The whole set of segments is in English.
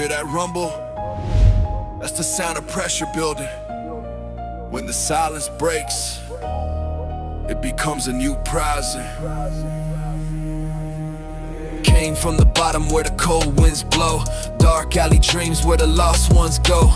Hear that rumble? That's the sound of pressure building. When the silence breaks, it becomes a new prising. Came from the bottom where the cold winds blow. Dark alley dreams where the lost ones go.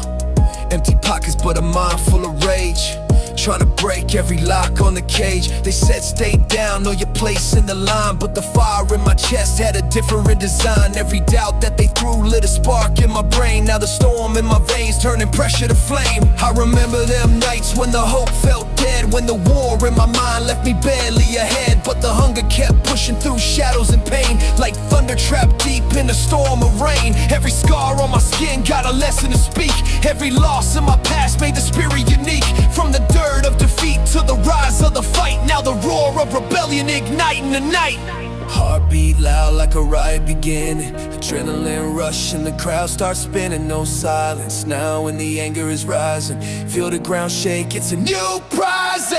Empty pockets but a mind full of rage. Trying to break every lock on the cage. They said stay down, know your place in the line, but the fire in my chest had a different design. Every doubt that they threw lit a spark in my brain. Now the storm in my veins turning pressure to flame. I remember them nights when the hope felt dead, when the war in my mind left me barely ahead. But the hunger kept pushing through shadows and pain, like thunder trapped deep in a storm of rain. Every scar on my skin got a lesson to speak. Every loss in my past made the spirit unique. From the dirt of defeat to the rise of the fight, now the roar of rebellion igniting the night. Heartbeat loud like a riot beginning. Adrenaline rush and the crowd starts spinning. No silence now when the anger is rising. Feel the ground shake, it's a new rising.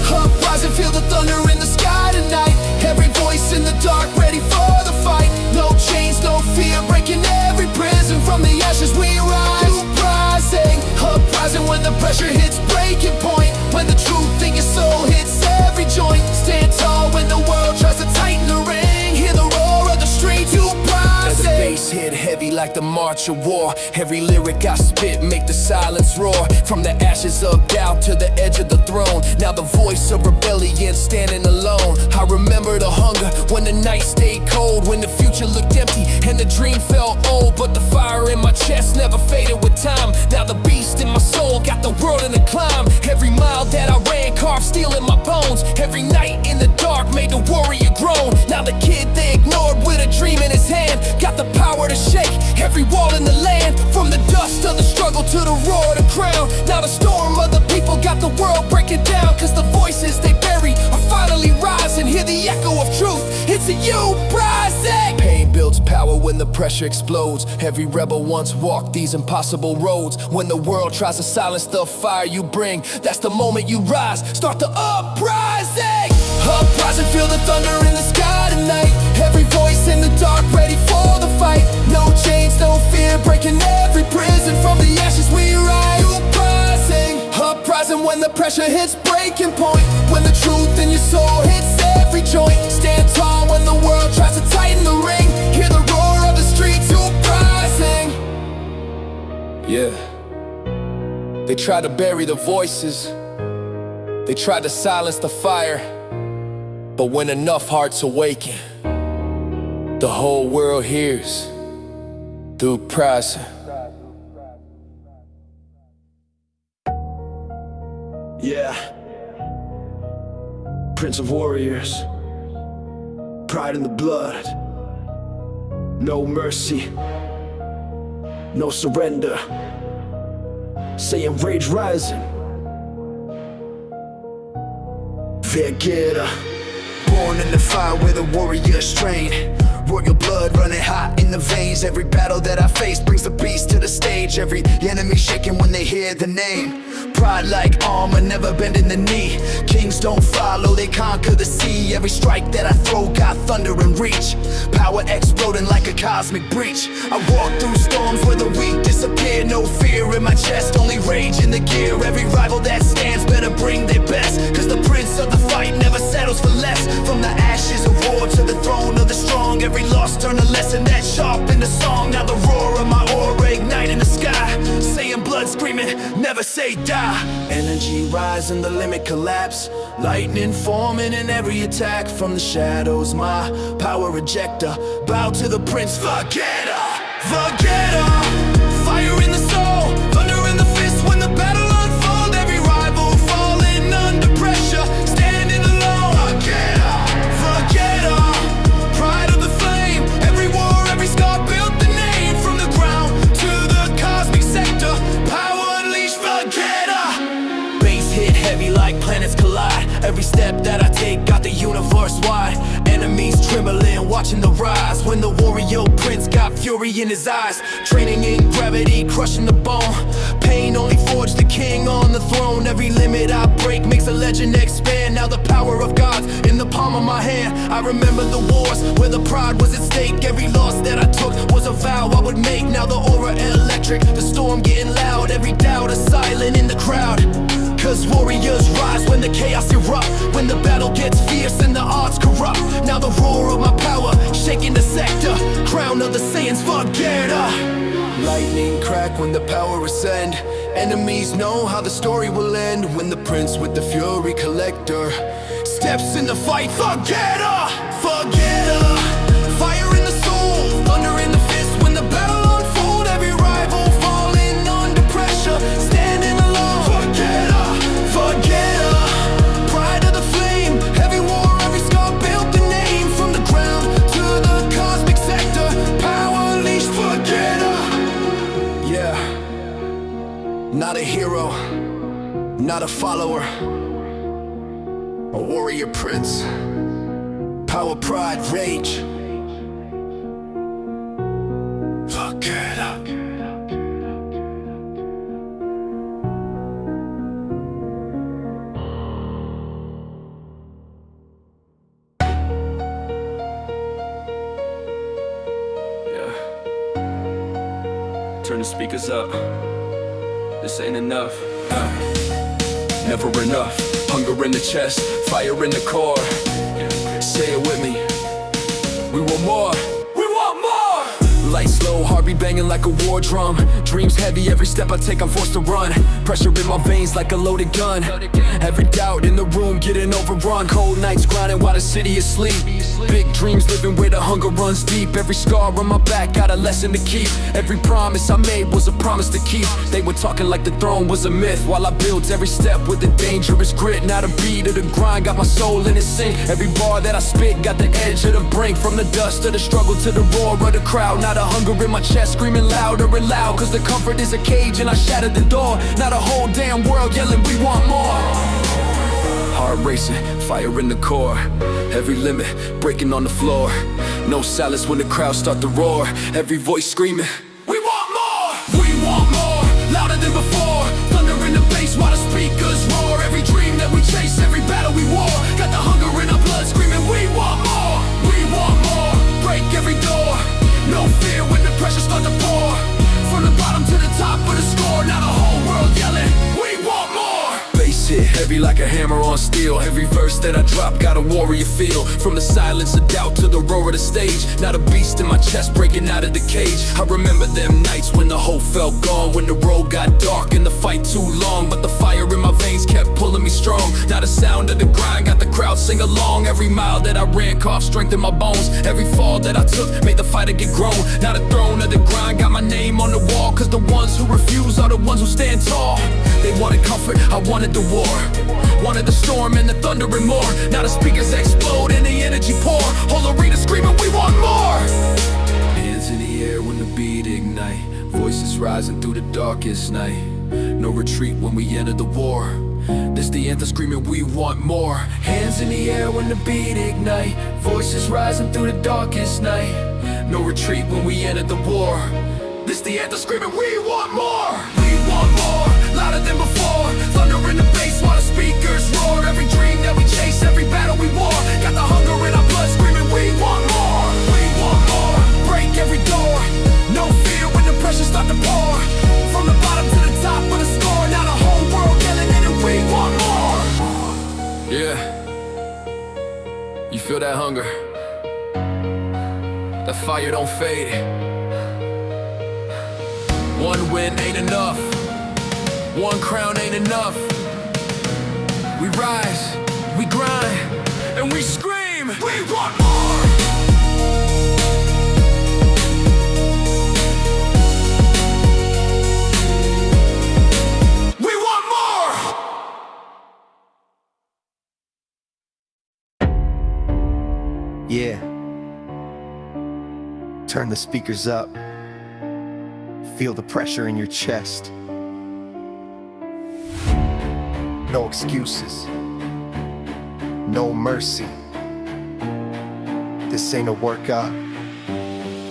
Uprising, feel the thunder in the sky tonight. Every voice in the dark ready for the fight. No chains, no fear, breaking every prison. From the ashes we rise. Uprising, uprising when the pressure hits breaking point. When the truth in your soul hits every joint. Stand tall when the world tries to tighten the ring. Hear the roar of the streets, you rise. The bass hit heavy like the march of war. Every lyric I spit make the silence roar. From the ashes of doubt to the edge of the throne. Now the voice of rebellion standing alone. I remember the hunger when the night stayed cold. When the future looked empty and the dream felt old. But the fire in my chest never faded with time. Now the beast in my soul got the world in a climb. Every mile that I ran carved steel in my bones. Every night in the dark made the warrior groan. Now the kid they ignored with a dream in his hand got the power to shake every wall in the land. From the dust of the struggle to the roar of the crown. Now the storm of the people got the world breaking down. Cause the voices they bury are finally rising. Hear the echo of truth, it's a you rising. Pain builds power when the pressure explodes. Every rebel once walked these impossible roads. When the world tries to silence the fire you bring, that's the moment you rise, start the uprising. Uprising, feel the thunder in the sky tonight. Every voice in the dark ready for the fight. No chains, no fear, breaking every prison. From the ashes we rise. Uprising, uprising when the pressure hits breaking point. When the truth in your soul hits every joint. Stand tall when the world tries to tighten the ring. Hear the roar of the streets, uprising. Yeah. They tried to bury the voices. They tried to silence the fire. But when enough hearts awaken, the whole world hears through uprising. Yeah. Prince of warriors, pride in the blood. No mercy, no surrender. Saying rage rising. Vergeta. Born in the fire where the warriors train. Royal blood running hot in the veins. Every battle that I face brings the beast to the stage. Every enemy shaking when they hear the name. Pride like armor, never bending the knee. Kings don't follow, they conquer the sea. Every strike that I throw got thunder and reach. Power exploding like a cosmic breach. I walk through storms where the weak disappear. No fear in my chest, only rage in the gear. Every rival that stands better bring their best. Cause the prince of the fight never settles for less. From the ashes of war to the throne of the strong. Every loss turned a lesson that sharp in the song. Now the roar of my aura igniting the sky. Saying blood screaming, never say die. Energy rising, the limit collapse. Lightning forming in every attack. From the shadows, my power ejector. Bow to the prince, Vergeta. Vergeta. Fire in the soul, thunder in the fist. When the battle unfolds, every rival falling under pressure. Standing alone, Vergeta. Vergeta. Pride of the flame, every war, every scar built the name. From the ground to the cosmic sector, power unleashed, Vergeta. Bass hit heavy like planets collide. Every step that I take got the universe wide. Enemies tremble remember laying watching the rise, when the warrior prince got fury in his eyes. Training in gravity, crushing the bone. Pain only forged the king on the throne. Every limit I break makes a legend expand. Now the power of God's in the palm of my hand. I remember the wars where the pride was at stake. Every loss that I took was a vow I would make. Now the aura electric, the storm getting loud. Every doubt is silent in the crowd. Cause warriors rise when the chaos erupt, when the battle gets fierce and the odds corrupt. Now the roar of my power, shaking the sector. Crown of the Saiyans, forget her. Lightning crack when the power ascend. Enemies know how the story will end. When the prince with the fury collector steps in the fight, forget her. Forget her. Fire in the soul, thunder in the fist. When the battle unfolds, every rival falling under pressure, standing alone. Forget her. Forget her. Pride of the flame. Every war, every scar built the name. From the ground to the cosmic sector, power unleashed. Forget her. Yeah. Not a hero, not a follower, a warrior prince. Power, pride, rage. Forget her. Turn the speakers up. This ain't enough. Never enough. Hunger in the chest, fire in the core. Say it with me. We want more. We want more. Lights slow, heartbeat banging like a war drum. Dreams heavy, every step I take I'm forced to run. Pressure in my veins like a loaded gun. Every doubt in the room getting overrun. Cold nights grinding while the city is asleep. Big dreams living where the hunger runs deep. Every scar on my back got a lesson to keep. Every promise I made was a promise to keep. They were talking like the throne was a myth, while I built every step with a dangerous grit. Now the beat of the grind got my soul in its sync. Every bar that I spit got the edge of the brink. From the dust of the struggle to the roar of the crowd. Now the hunger in my chest screaming louder and loud. Cause the comfort is a cage and I shattered the door. Now the whole damn world yelling we want more. Heart racing, fire in the core. Every limit, breaking on the floor. No silence when the crowd start to roar. Every voice screaming, we want more! We want more, louder than before. Thunder in the bass while the speakers roar. Every dream that we chase, every battle we war. Got the hunger in our blood screaming, we want more! We want more, break every door. No fear when the pressure start to pour. From the bottom to the top of the score. Now the whole world yelling, we want more! Bass hit heavy like a hammer on steel. Every verse that I drop got a warrior feel. From the silence of doubt to the roar of the stage. Now the beast in my chest breaking out of the cage. I remember them nights when the hope felt gone. When the road got dark and the fight too long. But the fire in my veins kept pulling me strong. Now the sound of the grind got the crowd sing along. Every mile that I ran carved strength in my bones. Every fall that I took made the fighter get grown. Now the throne of the grind got my name on the wall. Cause the ones who refuse are the ones who stand tall. They wanted comfort, I wanted the war. Wanted the storm and the thunder and more. Now the speakers explode and the energy pour. Whole arena screaming, we want more! Hands in the air when the beat ignite. Voices rising through the darkest night. No retreat when we enter the war. This the anthem screaming, we want more. Hands in the air when the beat ignite. Voices rising through the darkest night. No retreat when we enter the war. This the anthem screaming, we want more! We want more, louder than before. Thunder in the bass while the speakers roar. Every dream that we chase, every battle we war. Got the hunger in our blood screaming, we want more! We want more, break every door. No fear when the pressure start to pour. From the bottom to the top of the score. Now the whole world yelling in and we want more! Yeah, you feel that hunger? That fire don't fade. One win ain't enough. One crown ain't enough. We rise, we grind, and we scream, we want more! We want more! Yeah. Turn the speakers up. Feel the pressure in your chest. No excuses. No mercy. This ain't a workout,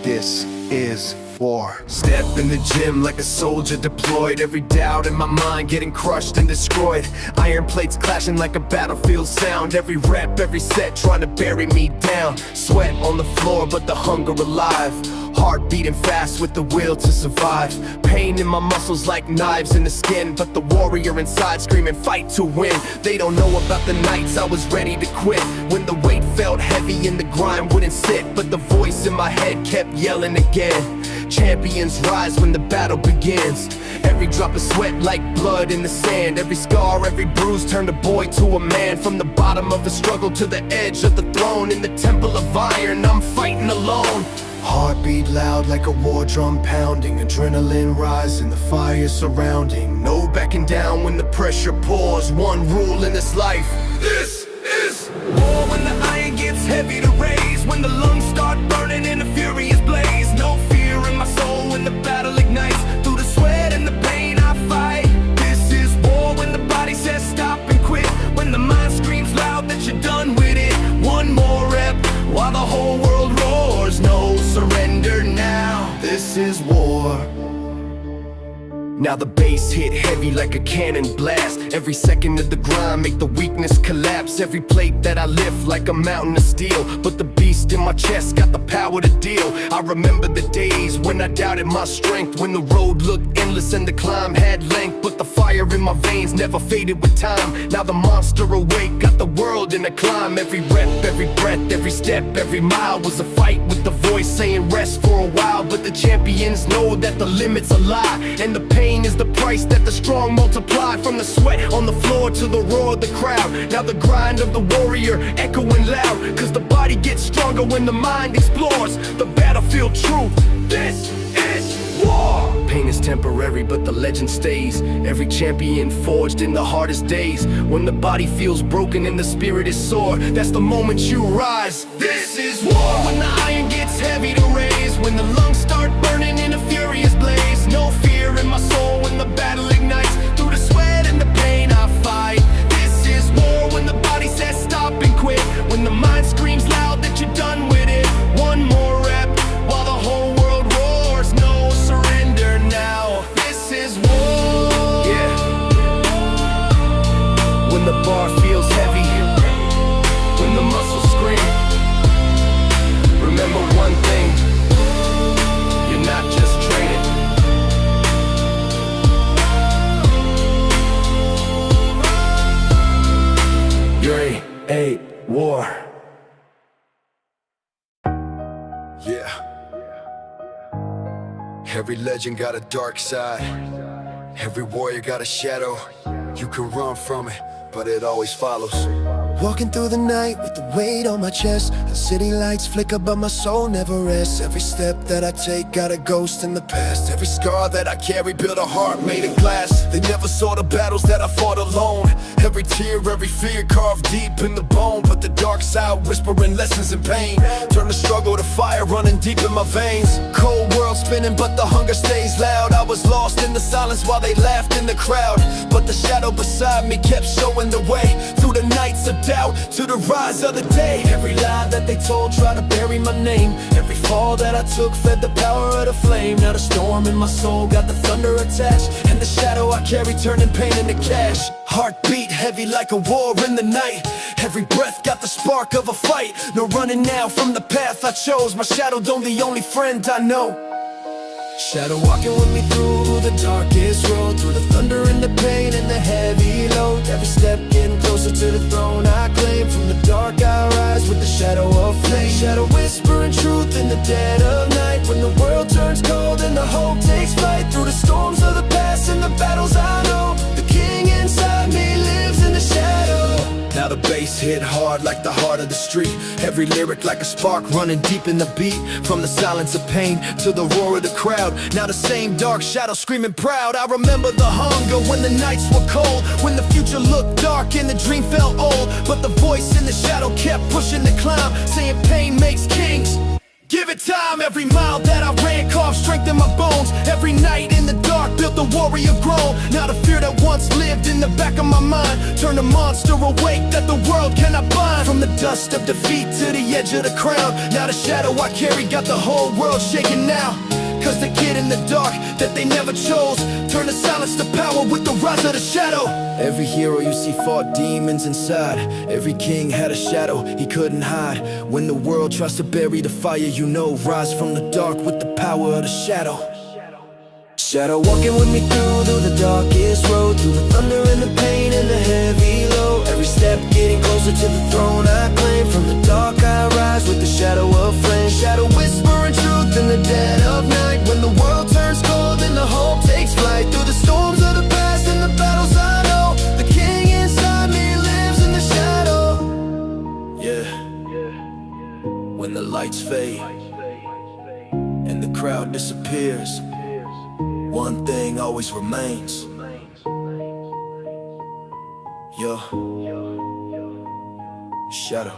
this is war. Step in the gym like a soldier deployed. Every doubt in my mind getting crushed and destroyed. Iron plates clashing like a battlefield sound. Every rep, every set trying to bury me down. Sweat on the floor but the hunger alive. Heart beating fast with the will to survive. Pain in my muscles like knives in the skin, but the warrior inside screaming fight to win. They don't know about the nights I was ready to quit, when the weight felt heavy and the grind wouldn't sit, but the voice in my head kept yelling again. Champions rise when the battle begins. Every drop of sweat like blood in the sand. Every scar, every bruise turned a boy to a man. From the bottom of the struggle to the edge of the throne. In the temple of iron, I'm fighting alone. Heartbeat loud like a war drum pounding. Adrenaline rising, the fire surrounding. No backing down when the pressure pours. One rule in this life: this is war. When the iron gets heavy to raise, when the lungs start burning in a furious blaze. No fear in my soul when the battle ignites. Through the sweat and the pain I fight. This is war. When the body says stop and quit, when the mind screams loud that you're done with it. One more rep while the whole world roars. No surrender now. This is war. Now the bass hit heavy like a cannon blast. Every second of the grind make the weakness collapse. Every plate that I lift like a mountain of steel, but the beast in my chest got the power to deal. I remember the days when I doubted my strength, when the road looked endless and the climb had length, but the fire in my veins never faded with time. Now the monster awake, got the world in a climb. Every rep, every breath, every step, every mile was a fight with the voice saying rest for a while. But the champions know that the limit's a lie, and the pain is the price that the strong multiply. From the sweat on the floor to the roar of the crowd. Now the grind of the warrior echoing loud, cause the body gets stronger when the mind explores the battlefield truth. This is war. Pain is temporary but the legend stays. Every champion forged in the hardest days. When the body feels broken and the spirit is sore, that's the moment you rise. This is war. When the iron gets heavy to raise, when the lungs start burning in a furious blaze. No fear in my soul when the battle ignites. Through the sweat and the pain I fight. This is war. When the body says stop and quit, when the mind screams loud that you're done with it. One more rep while the whole world roars. No surrender now. This is war. Yeah. When the bar feels heavy, when the muscles scream, remember one thing: you're not just training. You're a war. Yeah. Every legend got a dark side. Every warrior got a shadow. You can run from it, but it always follows. Walking through the night with the weight on my chest. The city lights flicker but my soul never rests. Every step that I take got a ghost in the past. Every scar that I carry built a heart made of glass. They never saw the battles that I fought alone. Every tear, every fear carved deep in the bone. But the dark side whispering lessons in pain. Turn the struggle to fire running deep in my veins. Cold world spinning but the hunger stays loud. I was lost in the silence while they laughed in the crowd, but the shadow beside me kept showing the way. Through the nights of doubt to the rise of the day. Every lie that they told tried to bury my name. Every fall that I took fed the power of the flame. Now the storm in my soul got the thunder attached, and the shadow I carry turning pain into cash. Heartbeat heavy like a war in the night. Every breath got the spark of a fight. No running now from the path I chose. My shadow don't the only friend I know. Shadow walking with me through the darkest road. Through the thunder and the pain and the heavy load. Every step getting closer to the throne I claim. From the dark I rise with the shadow of flame. Shadow whispering truth in the dead of night. When the world turns cold and the hope takes flight. Through the storms of the past and the battles I know, the king inside me lives in the shadow. Now the bass hit hard like the heart of the street. Every lyric like a spark running deep in the beat. From the silence of pain to the roar of the crowd. Now the same dark shadow screaming proud. I remember the hunger when the nights were cold, when the future looked dark and the dream felt old. But the voice in the shadow kept pushing the climb, saying pain makes kings. Give it time. time. Every mile that I ran carved strength in my bones. Every night in the dark built a warrior grown. Now the fear that once lived in the back of my mind turned a monster awake that the world cannot bind. From the dust of defeat to the edge of the crown, now the shadow I carry got the whole world shaking now. Cause the kid in the dark that they never chose turned the silence to power with the rise of the shadow. Every hero you see fought demons inside. Every king had a shadow he couldn't hide. When the world tries to bury the fire, you know, rise from the dark with the power of the shadow. Shadow walking with me through the darkest road, through the thunder and the pain and the heavy load. Every step getting closer to the throne I claim. From the dark I rise with the shadow of flame. Shadow whispering truth in the dead of night. When the world turns cold and the hope takes flight, through the storms of the past and the battles I know, the king inside me lives in the shadow. Yeah. When the lights fade and the crowd disappears, one thing always remains. Yeah. Shadow.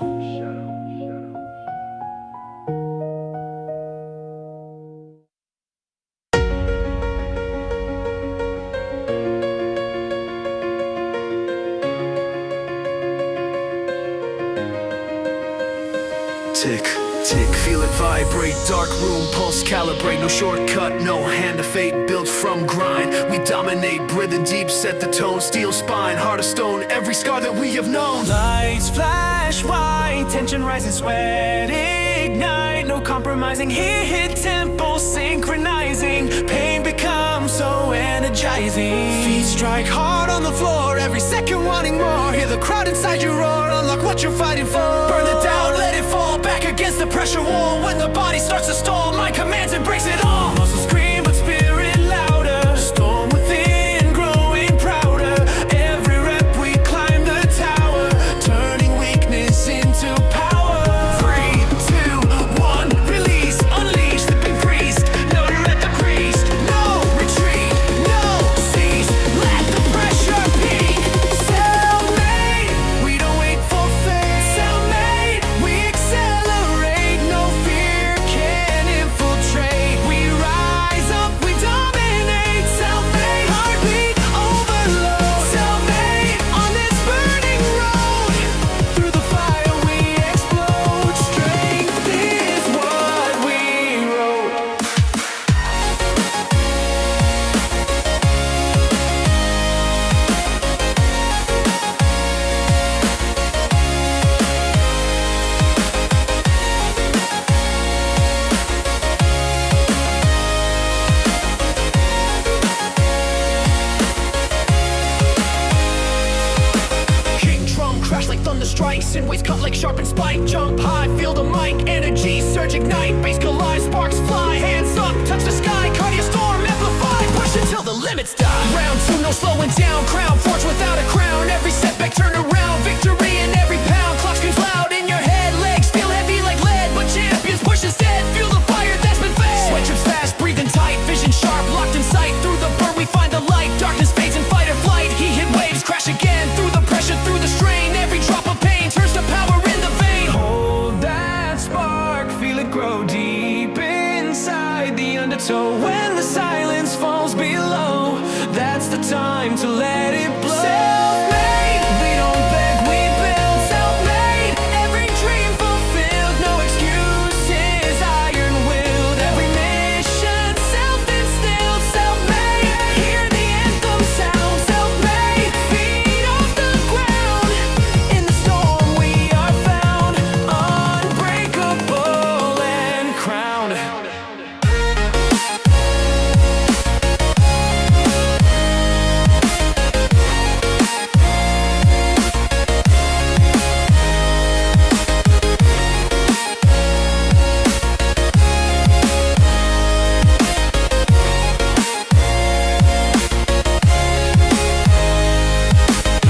Tick, tick, feel it vibrate. Dark room, pulse calibrate. No shortcut, no hand of fate, built from grind. We dominate, breathing deep, set the tone. Steel spine, heart of stone, every scar that we have known. Lights flash white, tension rises, sweat ignite. No compromising, here hit tempo synchronizing. Pain becomes so energizing. Feet strike hard on the floor, every second wanting more. Hear the crowd inside you roar, unlock what you're fighting for. Burn the doubt, let it fall back against the pressure wall. When the body starts to stall, mind commands and breaks it all. Muscles scream but spirit louder. Storm within growing prouder. Every rep we climb the tower, turning weakness into power. 3, 2, 1, release, unleash the big priest. Loader at the priest. No retreat, no cease. Let the pressure peak. Self-made, we don't wait for fate. Self-made, we accelerate. No fear can infiltrate. We rise up, we dominate. Self-made, heartbeat overload. Self-made, on this burning road. Through the fire we explode. Strength is what we wrote. King drum crash like thunder strikes, and waves cut like sharpened spike. Jump high, feel the mic, energy surge ignite. Bass collide, sparks fly, hands up, touch the sky. Cardio storm amplify, push until the limits die. Round 2, no slowing down. Crown forged without a crown. Every setback turn around. Victory in every pound. Clock screams loud in your head. Legs feel heavy like lead, but champions push instead. Feel the fire that's been fed. Sweat drips fast, breathing tight, vision sharp, locked in sight. Through the burn we find the light. Darkness fades in fight or flight. He hit waves, crash again. Through the pressure, through the strain. Every drop of pain turns to power in the vein. Hold that spark, feel it grow deep inside the undertow. When the silence falls below, that's the time to let it blow. Self-made, we don't beg, we build. Self-made, every dream fulfilled. No excuses, iron-willed. Every mission self-instilled. Self-made, hear the anthem sound. Self-made, feet off the ground. In the storm we are found, unbreakable and crowned.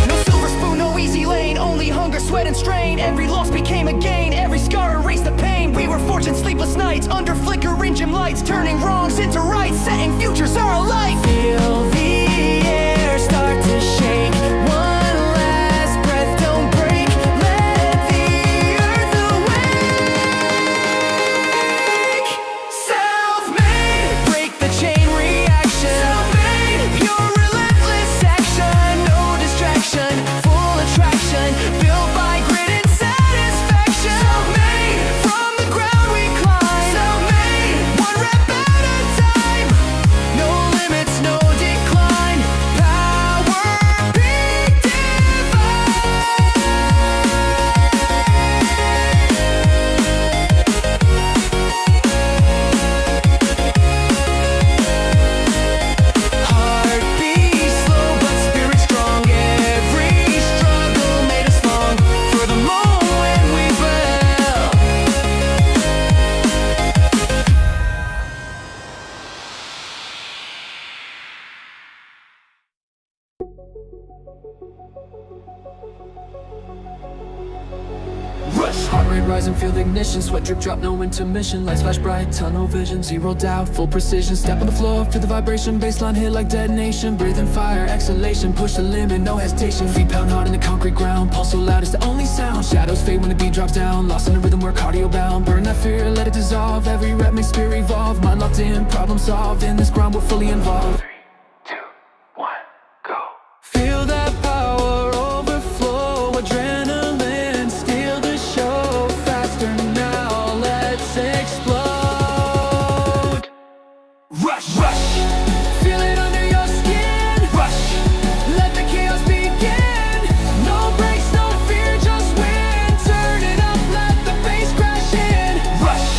No silver spoon, no easy lane, only hunger, sweat, and strain. Every loss became a gain, every scar erased the pain. We were fortunate sleepless nights, under flickering gym lights, turning wrongs into rights, setting futures are alight. Feel the air start to shake. One last breath, don't break. Let the earth awake. horizon, feel the ignition. Sweat drip drop, no intermission. Lights flash bright, tunnel vision, zero doubt, full precision. Step on the floor, feel the vibration. Baseline hit like detonation. Breathing fire, exhalation. Push the limit, no hesitation. Feet pound hard in the concrete ground. Pulse so loud, it's the only sound. Shadows fade when the beat drops down. Lost in the rhythm, we're cardio bound. Burn that fear, let it dissolve. Every rep makes spirit evolve. Mind locked in, problem solved. In this grind, we're fully involved. 3, 2, 1, go. Feel that power overflow. Adrenaline, steal the show. Faster now, let's explode. Rush, rush, Feel it under your skin. rush. Let the chaos begin. No breaks, no fear, just win. Turn it up, let the bass crash in. Rush,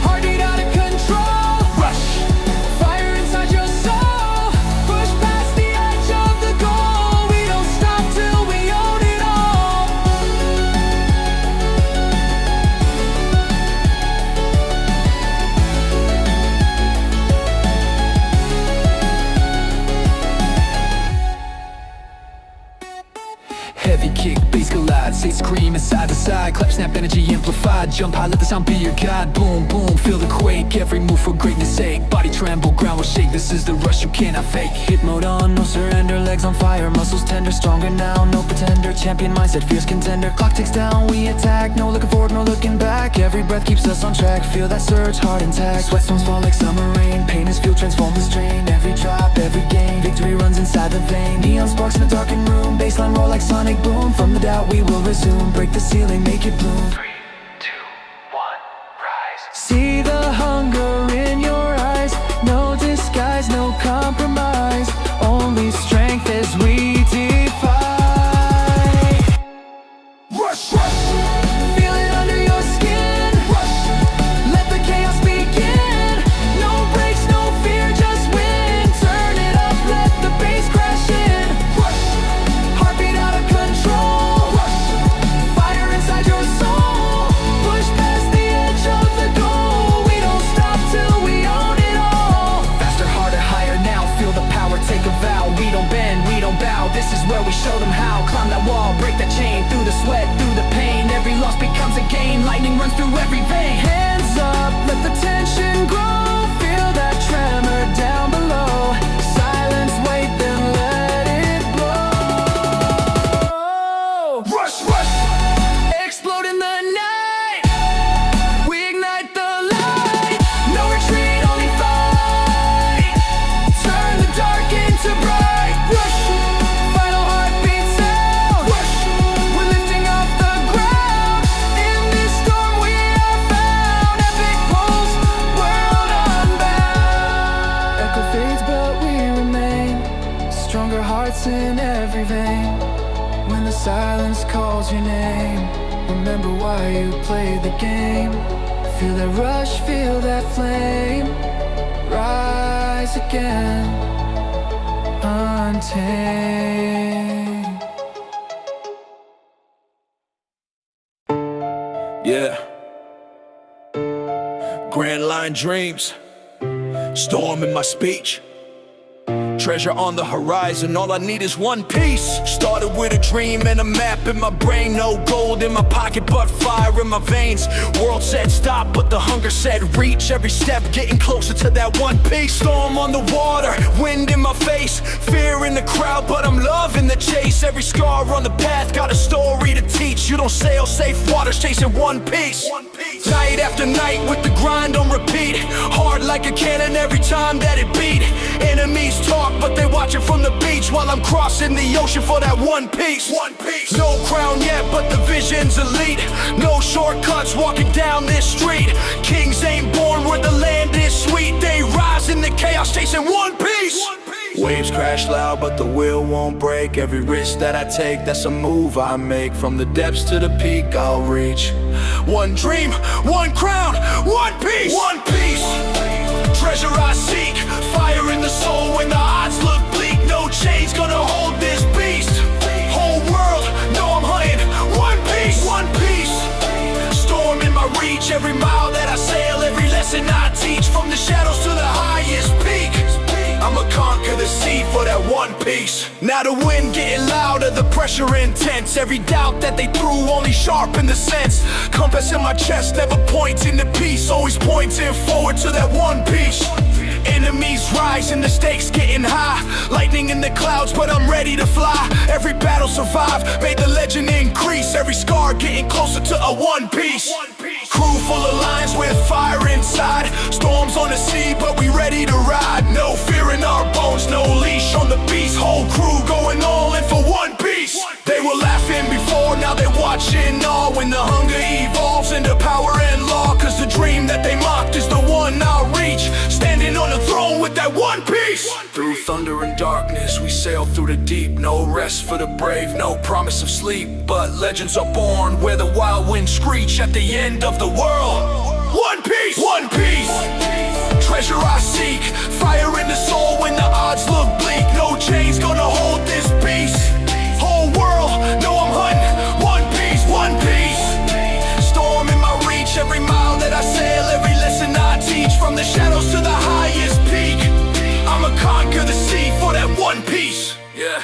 Heartbeat out of control. rush. Fire inside your soul. Push past the edge of the goal. We don't stop till we own it all. Heavy kick, bass collide, say scream inside the side. Clap, snap, energy amplified. Jump high, let the sound be your guide. Boom, boom, feel the quake. Every move for greatness sake. Body tremble, ground will shake. This is the rush you cannot fake. Hit mode on, no surrender. Legs on fire, muscles tender. Stronger now, no pretender. Champion mindset, fierce contender. Clock ticks down, we attack. No looking forward, no looking back. Every breath keeps us on track. Feel that surge, heart intact. Sweatstones fall like summer rain. Pain is fuel, transform the strain. Every drop, every gain. Victory runs inside the vein. Neon sparks in a darkened room. Baseline roll like sonic boom. From the doubt we will resume. Break the ceiling, make it bloom. 3, 2, 1, rise. See the hunger in your eyes. No disguise, no compromise. Only strength as we defy. Rush, rush, Feel it under your skin. rush. Let the chaos begin. No breaks, no fear, just win. Turn it up, let the bass crash in. Rush, Heartbeat out of control. rush. Fire inside your soul. Push past the edge of the goal. We don't stop till we own it all. Faster, harder, higher now. Feel the power, take a vow. We don't bend, we don't bow. This is where we show them how. Climb that wall, break that chain. Through the sweat, through the pain. Every loss becomes a gain. Lightning runs through every vein. Hands up, let the tension grow. Feel that tremor down below. Silence, wait, then let it blow. Rush, rush. Explode in the night. We ignite the light. No retreat, only fight. Turn the dark into bright. Rush. Final heartbeat sound. Rush. We're lifting off the ground. In this storm we are found. Epic pulse, world unbound. Echo fades but we remain. Stronger hearts in every vein. When the silence calls your name, remember why you played the game. Feel that rush, feel that flame. Rise again, untamed. Yeah. Grand line dreams. Storm in my speech. Treasure on the horizon, all I need is one piece. Started with a dream and a map in my brain. No gold in my pocket, but fire in my veins. World said stop, but the hunger said reach. Every step getting closer to that one piece. Storm on the water, wind in my face. Fear in the crowd, but I'm loving the chase. Every scar on the path, got a story to teach. You don't sail safe waters, chasing one piece. Night after night with the grind on repeat. Hard like a cannon every time that it beat. Enemies talk, but they watch it from the beach while I'm crossing the ocean for that one piece. No crown yet, but the vision's elite. No shortcuts walking down this street. Kings ain't born where the land is sweet. They rise in the chaos chasing one piece. Waves crash loud, but the wheel won't break. Every risk that I take, that's a move I make. From the depths to the peak, I'll reach. One dream, one crown, one piece. One piece. Treasure I seek, fire in the soul when the odds look bleak. No chains gonna hold this beast. Whole world, know I'm hunting. One piece, one piece. Storm in my reach, every mile that I sail, every lesson I teach. From the shadows to the highest peak, I'ma conquer the sea for that one piece. Now the wind getting louder, the pressure intense. Every doubt that they threw only sharpened the sense. Compass in my chest, never pointing to peace, always pointing forward to that one piece. Enemies rising, the stakes getting high. Lightning in the clouds, but I'm ready to fly. Every battle survived, made the legend increase. Every scar getting closer to a one piece. Crew full of lions with fire inside. Storms on the sea, but we ready to ride. No fear in our bones, no leash on the beast. Whole crew going all in for one piece. They were laughing before, now they watching all. When the hunger evolves into power and law. Cause the dream that they mocked is the one I'll reach. Standing on the throne with that one piece. Through thunder and darkness we sail through the deep. No rest for the brave, no promise of sleep. But legends are born where the wild winds screech. At the end of the world, one piece, one piece. Treasure I seek, fire in the soul when the odds look bleak. No chains gonna hold this beast. Whole world, know I'm hunting, one piece, one piece. Storm in my reach, every mile that I sail, every lesson I teach. From the shadows to the highest peak, I'ma conquer the sea for that one piece. Yeah.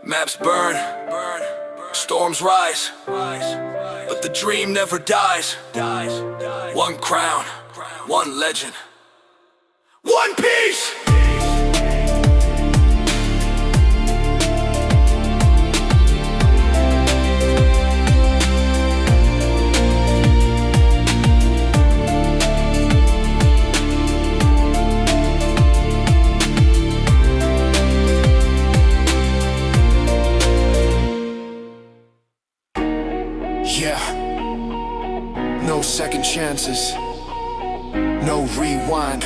Maps burn, storms rise, but the dream never dies. One crown, one legend, one piece. No second chances, no rewind.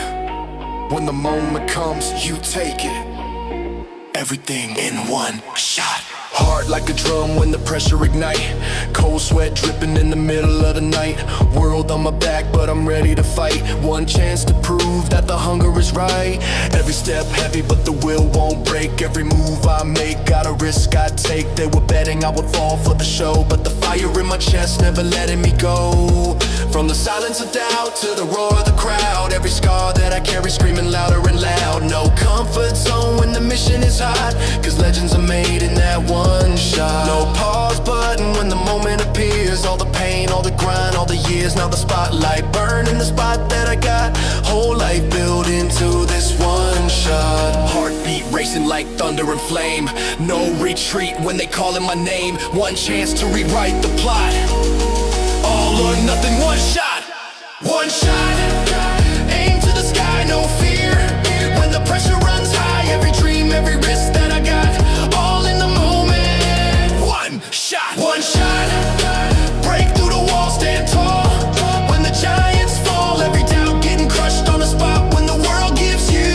When the moment comes, you take it. Everything in one shot. Hard like a drum when the pressure ignite. Cold sweat dripping in the middle of the night. World on my back, but I'm ready to fight. One chance to prove that the hunger is right. Every step heavy, but the will won't break. Every move I make, got a risk I take. They were betting I would fall for the show, but the fire in my chest never letting me go. From the silence of doubt to the roar of the crowd. Every scar that I carry screaming louder and loud. No comfort zone when the mission is hot, cause legends are made in that one shot. No pause button when the moment appears. All the pain, all the grind, all the years. Now the spotlight burning the spot that I got. Whole life built into this one shot. Heartbeat racing like thunder and flame. No retreat when they calling my name. One chance to rewrite the plot. All or nothing, one shot. One shot. Aim to the sky, no fear. When the pressure runs high, every dream, every risk that I got. All in the moment. One shot. One shot. Break through the wall, stand tall. When the giants fall, every doubt getting crushed on the spot. When the world gives you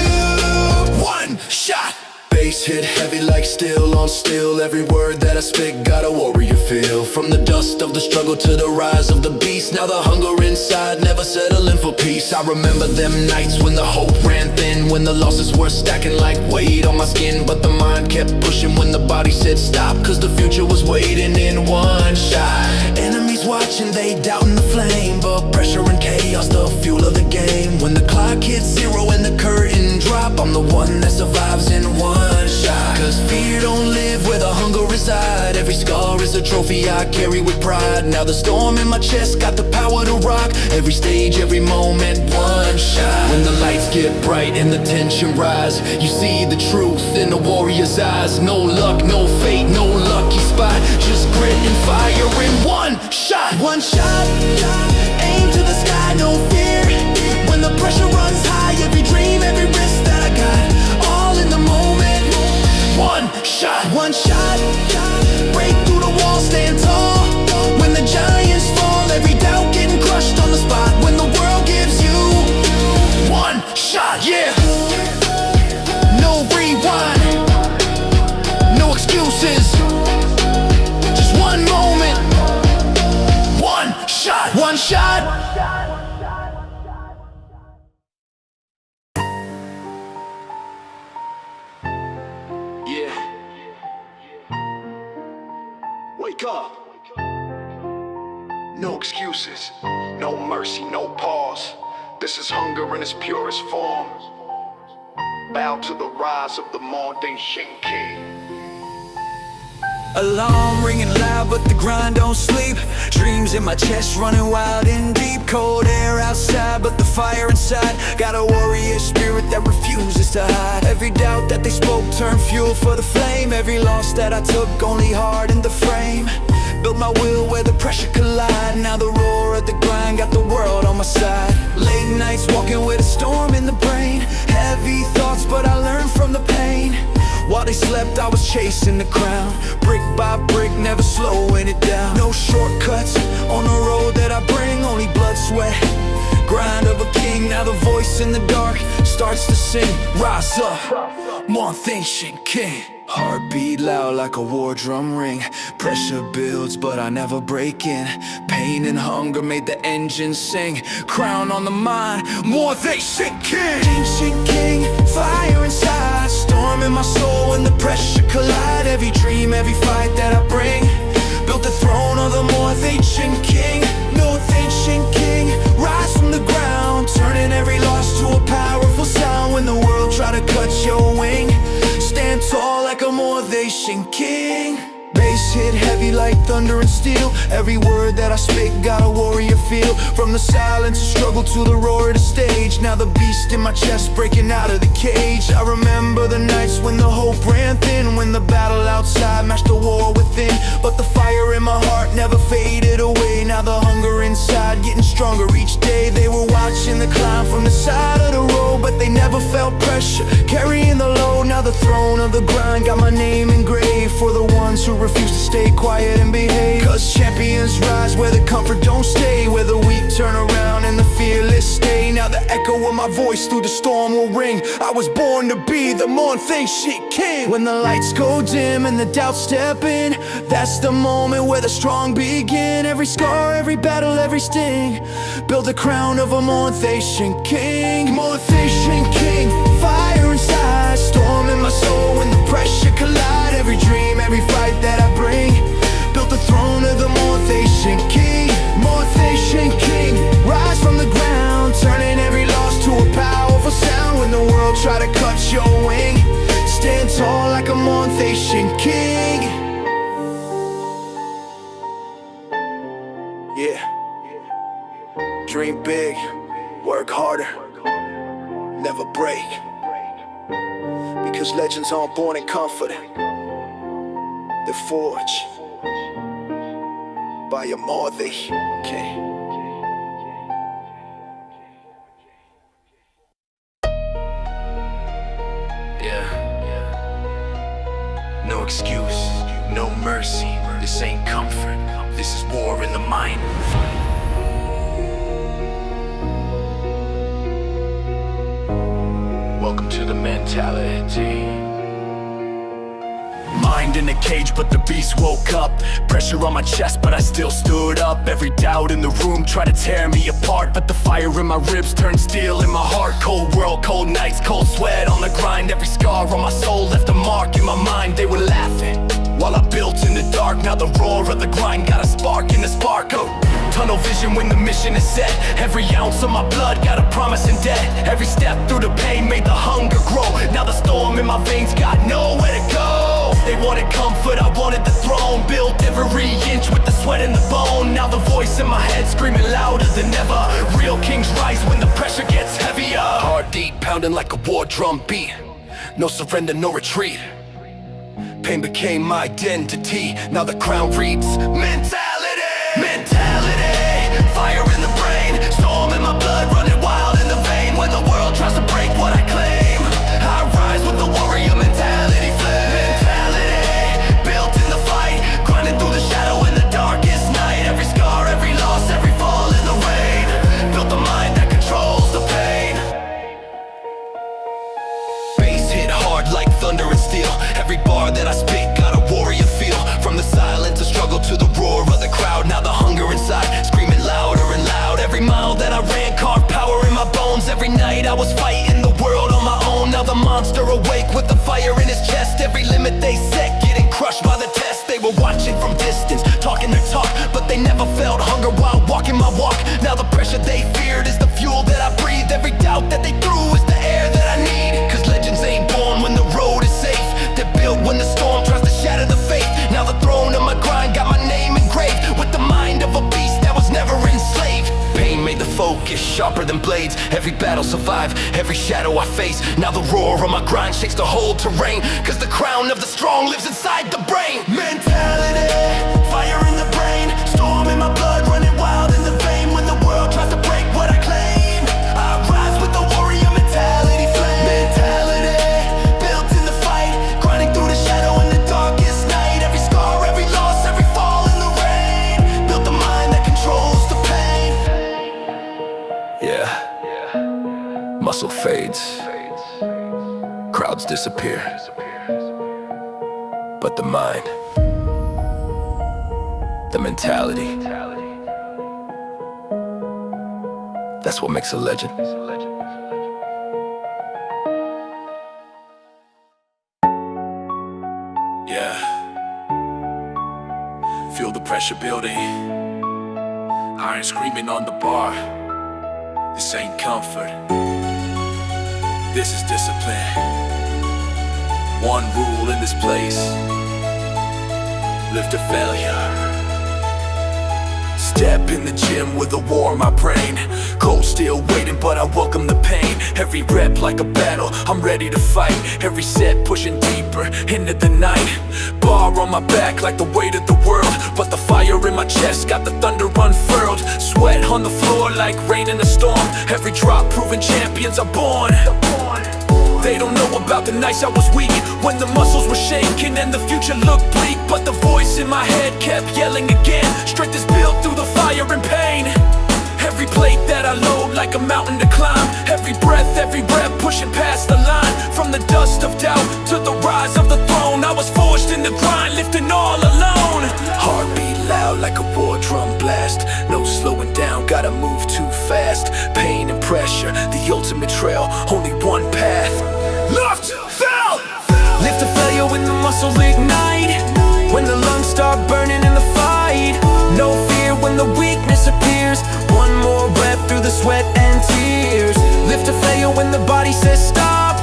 one shot. Bass hit heavy like steel on steel. Every word that I spit got a warrior feel. From the dust of the struggle to the rise of the beast. Now the hunger inside never settling for peace. I remember them nights when the hope ran thin. When the losses were stacking like weight on my skin. But the mind kept pushing when the body said stop. Cause the future was waiting in one shot. Enemies watching, they doubting the flame. But pressure and chaos, the fuel of the game. When the clock hits zero and the curtain drop, I'm the one that survives in one shot. Cause fear don't live where the hunger reside. Every scar is a trophy I carry with pride. Now the storm in my chest got the power to rock. Every stage, every moment, one shot. When the lights get bright and the tension rise, you see the truth in the warrior's eyes. No luck, no fate, no lucky spot. Just grit and fire in one shot. One shot. Aim to the sky, no fear. When the pressure runs high, every dream, every risk that I got. All in the moment. One shot. One shot. Break through the wall, stand tall. When the giants fall, every doubt getting crushed on the spot. When the world gives you one shot, yeah. No rewind, no excuses. Just one moment, one shot, one shot. Wake up. No excuses, no mercy, no pause. This is hunger in its purest form. Bow to the rise of the Motivational king. Alarm ringing loud, but the grind don't sleep. Dreams in my chest running wild and deep. Cold air outside, but the fire inside. Got a warrior spirit that refuses to hide. Every doubt that they spoke turned fuel for the flame. Every loss that I took only hardened the frame. Built my will where the pressure collide. Now the roar of the grind got the world on my side. Late nights walking with a storm in the brain. Heavy thoughts, but I learned from the pain. While they slept, I was chasing the crown. Brick by brick, never slowing it down. No shortcuts on the road that I bring. Only blood, sweat, grind of a king. Now the voice in the dark starts to sing. Rise up, Motivational king. Heartbeat loud like a war drum ring. Pressure builds, but I never break in. Pain and hunger made the engine sing. Crown on the mind, Motivational king. Ancient king, fire inside. Storm in my soul when the pressure collide. Every dream, every fight that I bring. Built the throne of the Motivational king. Motivational king, rise from the ground. Turning every loss to a powerful sound. When the world try to cut your wing, stand tall like a Motivational king. Bass hit heavy like thunder and steel. Every word that I speak got a warrior feel. From the silence, struggle to the roar of the stage. Now the beast in my chest breaking out of the cage. I remember the nights when the hope ran thin. When the battle outside matched the war within. But the fire in my heart never faded away. Now the hunger inside getting stronger each day. They were watching the climb from the side of the road, but they never felt pressure, carrying the load. Now the throne of the grind got my name engraved. For the ones who refuse to stay quiet and behave. Cause champions rise where the comfort don't stay. Where the weak turn around and the fearless stay. Now the echo of my voice through the storm will ring. I was born to be the Motivational king. When the lights go dim and the doubts step in, that's the moment where the strong begin. Every scar, every battle, every sting, build the crown of a Motivational king. Motivational king, fire inside. Storm in my soul when the pressure collide. Every dream, every fight that I bring, built the throne of the Motivational king. Motivational king, rise from the ground. Turning every loss to a powerful sound. When the world try to cut your wing, stand tall like a Motivational king. Yeah. Dream big, work harder, never break. Because legends aren't born in comfort, they're forged by a Motivational king. No excuse, no mercy. This ain't comfort, this is war in the mind. Welcome to the mentality. Mind in a cage, but the beast woke up. Pressure on my chest, but I still stood up. Every doubt in the room tried to tear me apart, but the fire in my ribs turned steel in my heart. Cold world, cold nights, cold sweat on the grind. Every scar on my soul left a mark in my mind. They were laughing while I built in the dark. Now the roar of the grind got a spark in the spark of tunnel vision when the mission is set. Every ounce of my blood got a promise in debt. Every step through the pain made the hunger grow. Now the storm in my veins got nowhere to go. They wanted comfort, I wanted the throne. Built every inch with the sweat and the bone. Now the voice in my head screaming louder than ever. Real kings rise when the pressure gets heavier. Heart deep, pounding like a war drum beat. No surrender, no retreat. Pain became my identity. Now the crown reads mentality. Mentality, fire in the brain. Storm in my blood, running wild in the vein. When the world tries to break what I claim, I rise with the warrior mentality flame. Mentality, built in the fight. Grinding through the shadow in the darkest night. Every scar, every loss, every fall in the rain. Built the mind that controls the pain. Bass hit hard like thunder and steel. Every bar that I speak got a warrior feel. From the silence, the struggle to the roar of the crowd. Now the hunger inside, screaming louder and loud. Every mile that I ran carved power in my bones. Every night I was fighting the world on my own. Now the monster awake with the fire in his chest. Every limit they set, getting crushed by the test. They were watching from distance, talking their talk, but they never felt hunger while walking my walk. Now the pressure they feared is the fuel that I breathe. Every doubt that they threw is the air that I need. Cause legends focus, sharper than blades. Every battle survive, every shadow I face. Now the roar of my grind shakes the whole terrain, cause the crown of the strong lives inside the brain. Mentality, fire in the brain, storm in my blood, running wild in the vein. When the world tries to break what I claim, I rise with the warrior mentality flame. Mentality, built in the fight, grinding through the shadow in the darkest night. Every scar, every loss, every fall in the rain, built the mind that controls the pain. Yeah. Muscle fades, crowds disappear, but the mind, the mentality, that's what makes a legend. Yeah. Feel the pressure building, iron screaming on the bar. This ain't comfort, this is discipline. One rule in this place: live to failure. Step in the gym with a war in my brain. Cold steel waiting, but I welcome the pain. Every rep like a battle, I'm ready to fight. Every set pushing deeper into the night. Bar on my back like the weight of the world, but the fire in my chest got the thunder unfurled. Sweat on the floor like rain in a storm. Every drop proving champions are born. They don't know about the nights I was weak, when the muscles were shaking and the future looked bleak. But the voice in my head kept yelling again, strength is built through the fire and pain. Every plate that I load like a mountain to climb. Every breath, every rep pushing past the line. From the dust of doubt to the rise of the throne, I was forged in the grind, lifting all alone. Heartbeat loud like a war drum blast. No slowing down, gotta move too fast. Pain and pressure, the ultimate trail, only one path. Lift, fail! Lift to failure when the muscles ignite, when the lungs start burning in the fight. No fear when the weakness appears. One more rep through the sweat and tears. Lift to failure when the body says stop,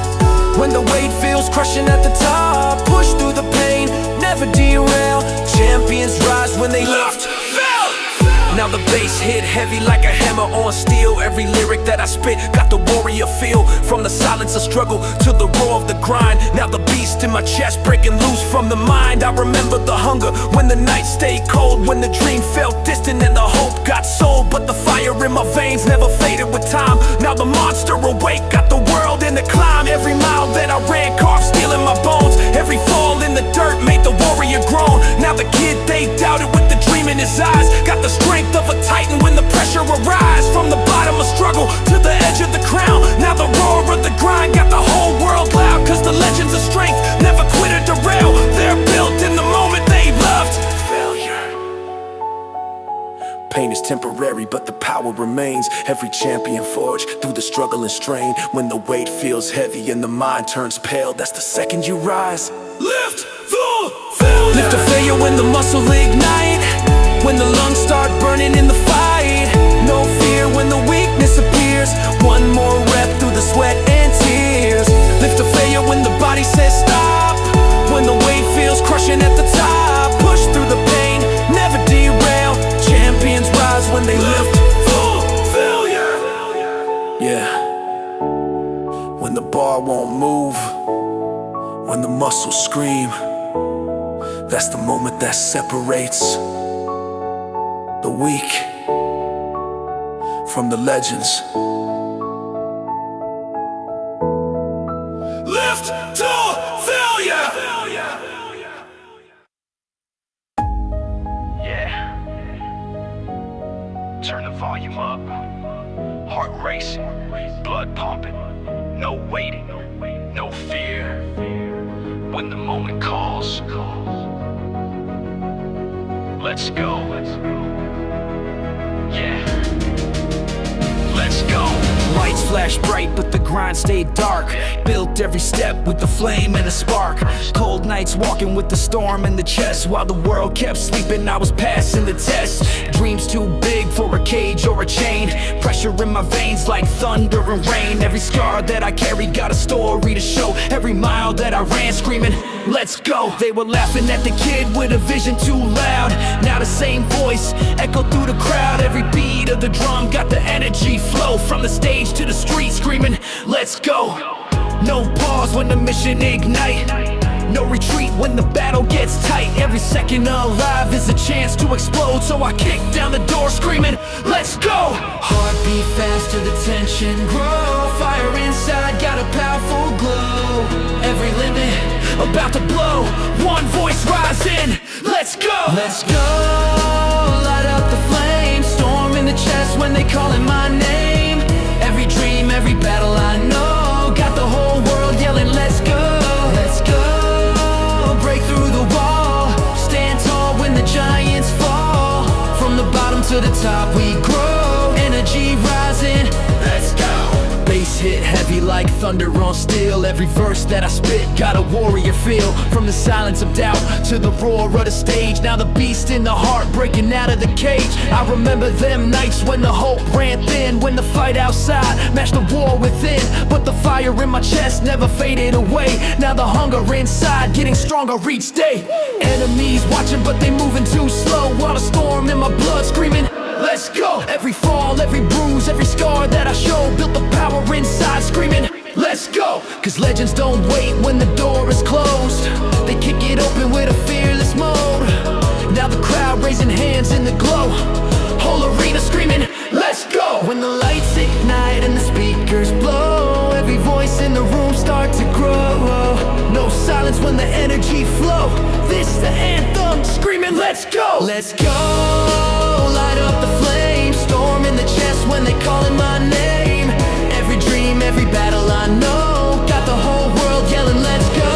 when the weight feels crushing at the top. Push through the pain, never derail. Champions rise when they lift, fail. Now the bass hit heavy like a hammer on steel. Every lyric that I spit got the warrior feel. From the silence of struggle to the roar of the grind. Now the beast in my chest breaking loose from the mind. I remember the hunger when the night stayed cold, when the dream felt distant and the hope got sold. But the fire in my veins never faded with time. Now the monster awake, got the world in the climb. Every mile that I ran carved steel in my bones. Every fall in the dirt made the warrior grown. Now the kid they doubted with the dream in his eyes got the strength of a titan when the pressure arrives. From the bottom of struggle to the edge of the crown, now the roar of the grind got the whole world loud. Cause the legends of strength never quit or derail. They're built in the moment they loved. Failure, pain is temporary, but the power remains. Every champion forged through the struggle and strain. When the weight feels heavy and the mind turns pale, that's the second you rise. Lift the failure. Lift to failure when the muscle ignite, when the lungs start burning in the fight. No fear when the weakness appears. One more rep through the sweat and tears. Lift to failure when the body says stop, when the weight feels crushing at the top. Push through the pain, never derail. Champions rise when they lift full failure. Yeah. When the bar won't move, when the muscles scream, that's the moment that separates the weak from the legends. Lift to failure. Yeah. Turn the volume up. Heart racing, blood pumping. No waiting, no fear. When the moment calls, let's go. Yeah, let's go. Lights flash bright, but the grind stayed dark. Built every step with the flame and a spark. Cold nights walking with the storm in the chest. While the world kept sleeping, I was passing the test. Dreams too big for a cage or a chain. Pressure pressure in my veins like thunder and rain. Every scar that I carry got a story to show. Every mile that I ran screaming, let's go. They were laughing at the kid with a vision too loud. Now the same voice echoed through the crowd. Every beat of the drum got the energy flow. From the stage to the street screaming, let's go. No pause when the mission ignite. No retreat when the battle gets tight. Every second alive is a chance to explode. So I kick down the door screaming, let's go. Heartbeat fast to the tension grow. Fire inside, got a powerful glow. Every limit about to blow. One voice rising, let's go. Let's go, light up the flame. Storm in the chest when they calling my name. Every dream, every battle I know. Got the whole world yelling, let's go. Let's go. Break through the wall, stand tall when the giants fall. From the bottom to the top we grow, energy rising, let's go. Bass hit heavy like thunder on steel. Every verse that I spit got a warrior feel. From the silence of doubt to the roar of the stage. Now the beast in the heart breaking out of the cage. I remember them nights when the hope ran thin. When the fight outside matched the war within. But the fire in my chest never faded away. Now the hunger inside getting stronger each day. Enemies watching but they moving too slow. While the storm in my blood screaming, let's go. Every fall, every bruise, every scar that I show built the power inside screaming, let's go. Cause legends don't wait when the door is closed. They kick it open with a fearless mode. Now the crowd raising hands in the glow. Whole arena screaming, let's go. When the lights ignite and the speakers blow, every voice in the room start to grow. No silence when the energy flow. This the anthem, screaming, let's go. Let's go, light up the flame. Storm in the chest when they calling my name. Every dream, every battle I know. Got the whole world yelling, let's go.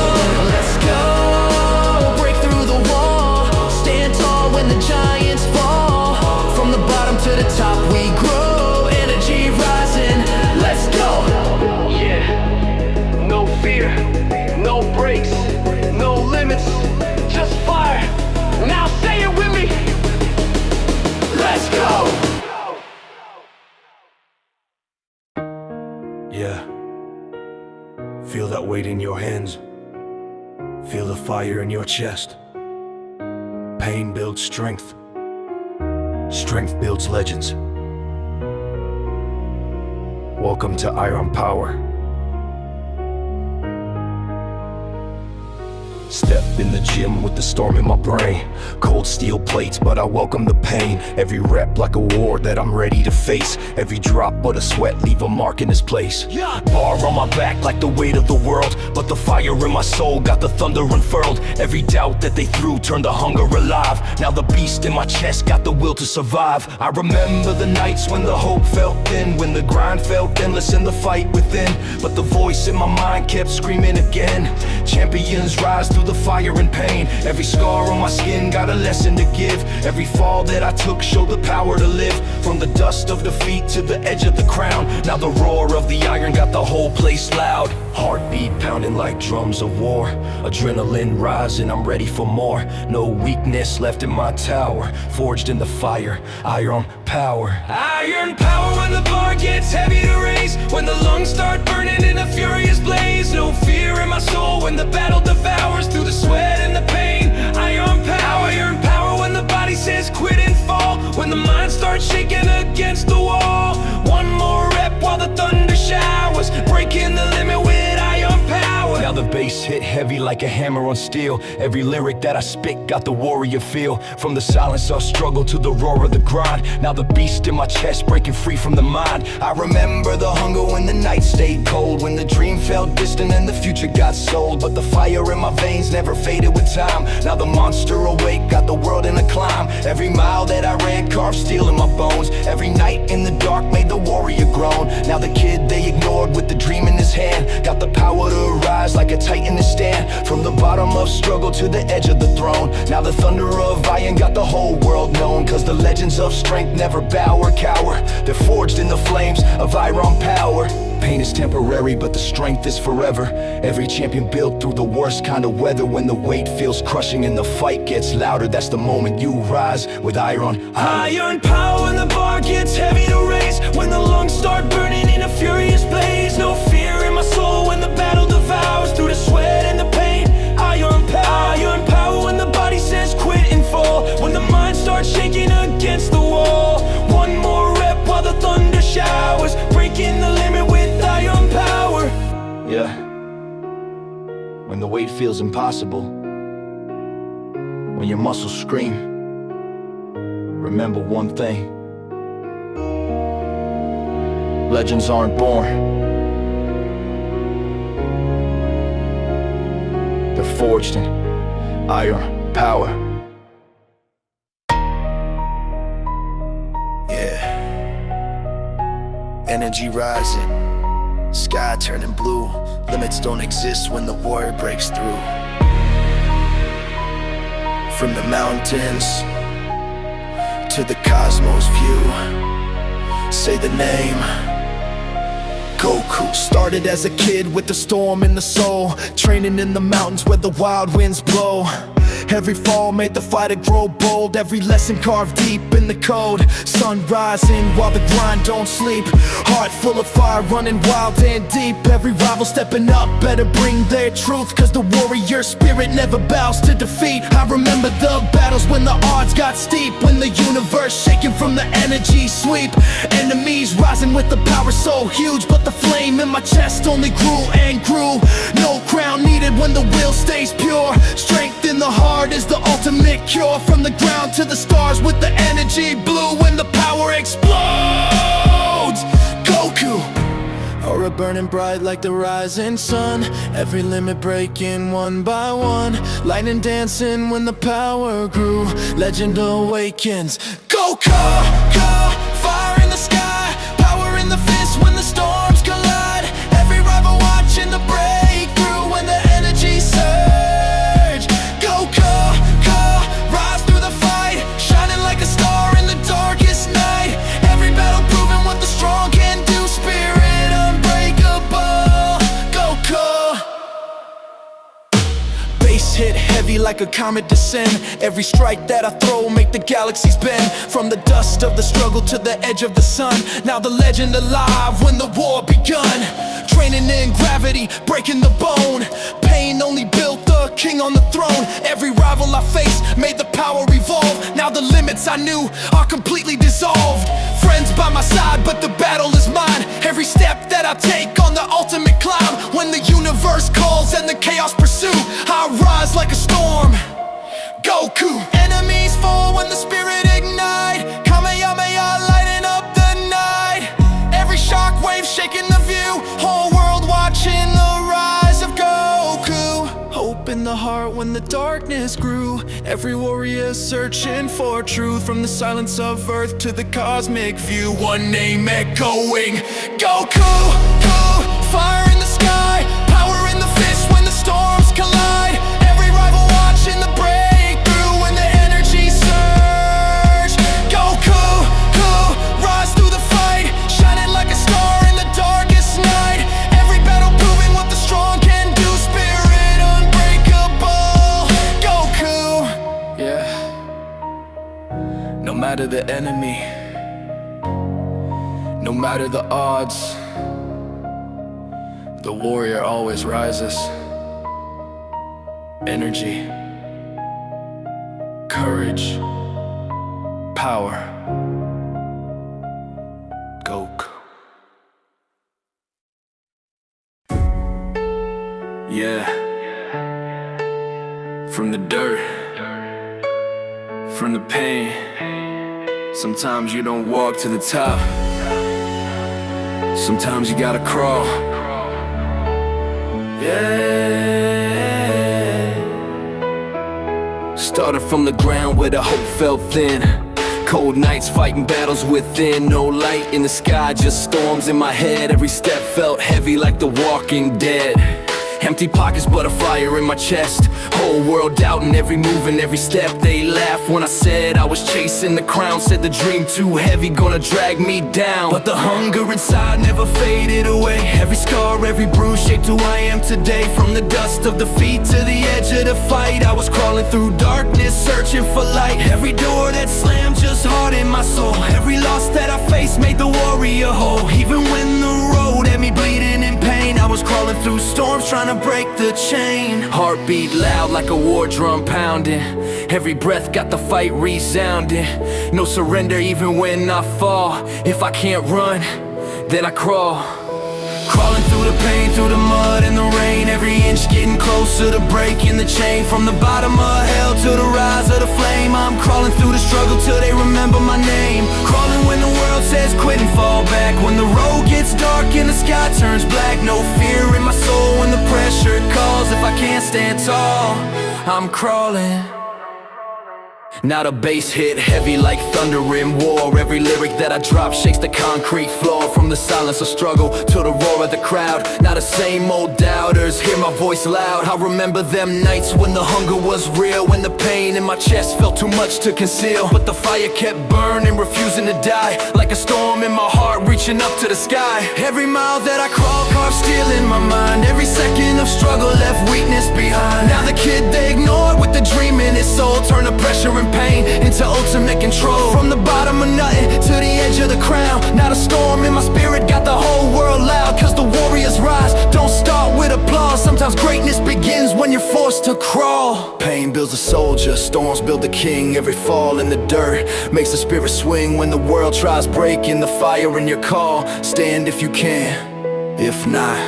Let's go, break through the wall. Stand tall when the giants fall. From the bottom to the top we grow, energy rising, let's go. Yeah, no fear, no breaks, no limits, just fire. Now say it with me, let's go. Yeah, feel that weight in your hands. Feel the fire in your chest. Pain builds strength. Strength builds legends. Welcome to Iron Power. Step in the gym with the storm in my brain. Cold steel plates, but I welcome the pain. Every rep like a war that I'm ready to face. Every drop of the sweat leave a mark in this place. Bar on my back like the weight of the world, but the fire in my soul got the thunder unfurled. Every doubt that they threw turned the hunger alive. Now the beast in my chest got the will to survive. I remember the nights when the hope felt thin, when the grind felt endless and the fight within. But the voice in my mind kept screaming again. Champions rise through the fire and pain. Every scar on my skin got a lesson to give. Every fall that I took showed the power to live. From the dust of defeat to the edge of the crown. Now the roar of the iron got the whole place loud. Heartbeat pounding like drums of war. Adrenaline rising, I'm ready for more. No weakness left in my tower. Forged in the fire, iron power. Iron power when the bar gets heavy to raise. When the lungs start burning in a furious blaze. No fear in my soul when the battle devours. Through the sweat and the pain, iron power when the body says quit and fall. When the mind starts shaking against the wall. One more rep while the thunder showers. Breaking the limit with iron power. Now the bass hit heavy like a hammer on steel. Every lyric that I spit got the warrior feel. From the silence of struggle to the roar of the grind. Now the beast in my chest breaking free from the mind. I remember the hunger when the night stayed cold. When the dream felt distant and the future got sold. But the fire in my veins never faded with time. Now the monster awake got the world in a climb. Every mile that I ran carved steel in my bones. Every night in the dark made the warrior groan. Now the kid they ignored with the dream in his hand got the power to rise like a titan to stand. From the bottom of struggle to the edge of the throne. Now the thunder of iron got the whole world known. Cause the legends of strength never bow or cower. They're forged in the flames of iron power. Pain is temporary, but the strength is forever. Every champion built through the worst kind of weather. When the weight feels crushing and the fight gets louder, that's the moment you rise with iron. Iron power when the bar gets heavy to raise. When the lungs weight feels impossible, when your muscles scream, remember one thing: legends aren't born, they're forged in iron power. Energy rising, sky turning blue. Limits don't exist when the warrior breaks through. From the mountains to the cosmos view, say the name Goku. Started as a kid with the storm in the soul, training in the mountains where the wild winds blow. Every fall made the fighter grow bold, every lesson carved deep in the code. Sun rising while the grind don't sleep, heart full of fire running wild and deep. Every rival stepping up better bring their truth, cause the warrior spirit never bows to defeat. I remember the battles when the odds got steep, when the universe shaking from the energy sweep. Enemies rising with the power so huge, but the flame in my chest only grew and grew. No crown needed when the will stays pure. Strength in the heart is the ultimate cure. From the ground to the stars with the energy blue, when the power explodes. Goku, aura burning bright like the rising sun, every limit breaking one by one. Lightning dancing when the power grew, legend awakens. Goku, fire in the sky, power in the fist when the storms collide. Every rival watching the breakthrough when the energy surge. Goku, rise through the fight, shining like a star in the darkest night. Every battle proving what the strong can do, spirit unbreakable. Goku. Bass hit heavy like a comet descend, every strike that I throw make the galaxies bend. From the dust of the struggle to the edge of the sun, now the legend alive when the war begun. Training in gravity, breaking the bone, pain only built the king on the throne. Every rival I face made the power evolve, now the limits I knew are completely dissolved. Friends by my side but the battle is mine, every step that I take on the ultimate climb. When the universe calls and the chaos pursue, I rise like a storm. Goku. Enemies fall when the spirit ignite, Kamehameha lighting up the night. Every shockwave shaking the view, whole world watching the rise of Goku. Hope in the heart when the darkness grew, every warrior searching for truth. From the silence of earth to the cosmic view, one name echoing. Goku, fire in the sky, power in the fist when the storms collide. Every rival watching the breakthrough when the energy surge. Goku, rise through the fight, shining like a star in the darkest night. Every battle proving what the strong can do, spirit unbreakable. Goku. Yeah. No matter the enemy, no matter the odds, the warrior always rises. Energy, courage, power. Goku. Yeah. From the dirt, from the pain, sometimes you don't walk to the top, sometimes you gotta crawl. Yeah. Started from the ground where the hope felt thin, cold nights fighting battles within, no light in the sky, just storms in my head. Every step felt heavy like the walking dead. Empty pockets but a fire in my chest, whole world doubting every move and every step. They laughed when I said I was chasing the crown, said the dream too heavy, gonna drag me down. But the hunger inside never faded away, every scar, every bruise shaped who I am today. From the dust of defeat to the edge of the fight, I was crawling through darkness, searching for light. Every door that slammed just hardened my soul, every loss that I faced made the warrior whole. Even when the road had me bleeding in pain, I was crawling through storms trying to break the chain. Heartbeat loud like a war drum pounding, every breath got the fight resounding. No surrender even when I fall, if I can't run, then I crawl. Crawling through the pain, through the mud and the rain, every inch getting closer to breaking the chain. From the bottom of hell to the rise of the flame, I'm crawling through the struggle till they remember my name. Crawling when the world says quit and fall back, when the road gets dark and the sky turns black. No fear in my soul when the pressure calls. If I can't stand tall, I'm crawling. Now the bass hit heavy like thunder in war. Every lyric that I drop shakes the concrete floor. From the silence of struggle to the roar of the crowd, now the same old doubters hear my voice loud. I remember them nights when the hunger was real, when the pain in my chest felt too much to conceal. But the fire kept burning, refusing to die, like a storm in my heart reaching up to the sky. Every mile that I crawl carved steel in my mind. Every second of struggle left weakness behind. Now the kid they ignored with the dream in his soul turned the pressure and pain into ultimate control. From the bottom of nothing to the edge of the crown, now the storm in my spirit got the whole world loud. Cause the warriors rise, don't start with applause. Sometimes greatness begins when you're forced to crawl. Pain builds a soldier, storms build a king. Every fall in the dirt makes the spirit swing. When the world tries breaking, the fire in your call, stand if you can, if not.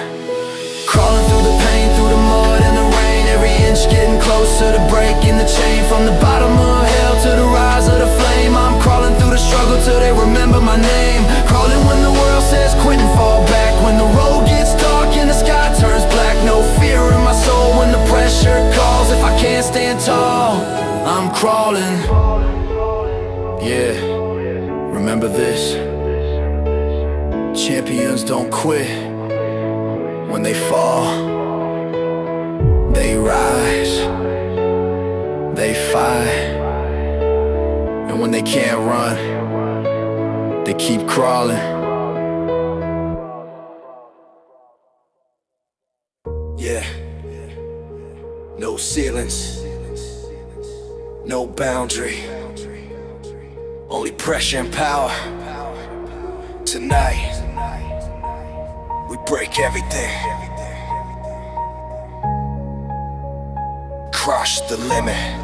Crawling through the pain, through the mud and the rain, every inch getting closer to breaking the chain. From the bottom of hell to the rise of the flame, I'm crawling through the struggle till they remember my name. Crawling when the world says quit and fall back, when the road gets dark and the sky turns black. No fear in my soul when the pressure calls. If I can't stand tall, I'm crawling. Yeah, remember this: champions don't quit. When they fall, they rise, they fight. And when they can't run, they keep crawling. Yeah, no ceilings, no boundary, only pressure and power. Tonight we break everything, crush the limit.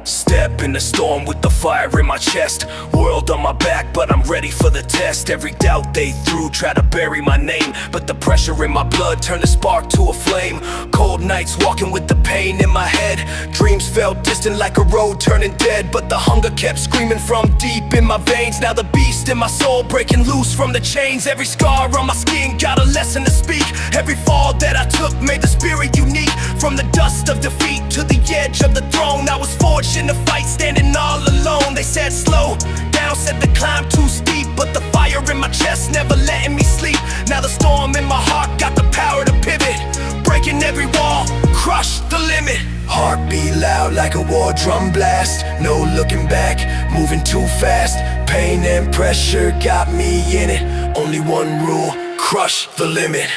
Step in the storm with the fire in my chest, world on my back, but I'm ready for the test. Every doubt they threw tried to bury my name, but the pressure in my blood turned the spark to a flame. Cold nights walking with the pain in my head, dreams felt distant like a road turning dead. But the hunger kept screaming from deep in my veins. Now the beast in my soul breaking loose from the chains. Every scar on my skin got a lesson to speak. Every fall that I took made the spirit unique. From the dust of defeat to the edge of the throne, I was forged in the fight, standing all alone. They said slow down, said the climb too steep, but the fire in my chest never letting me sleep. Now the storm in my heart got the power to pivot, breaking every wall, crush the limit. Heartbeat loud like a war drum blast, no looking back, moving too fast. Pain and pressure got me in it, only one rule: crush the limit.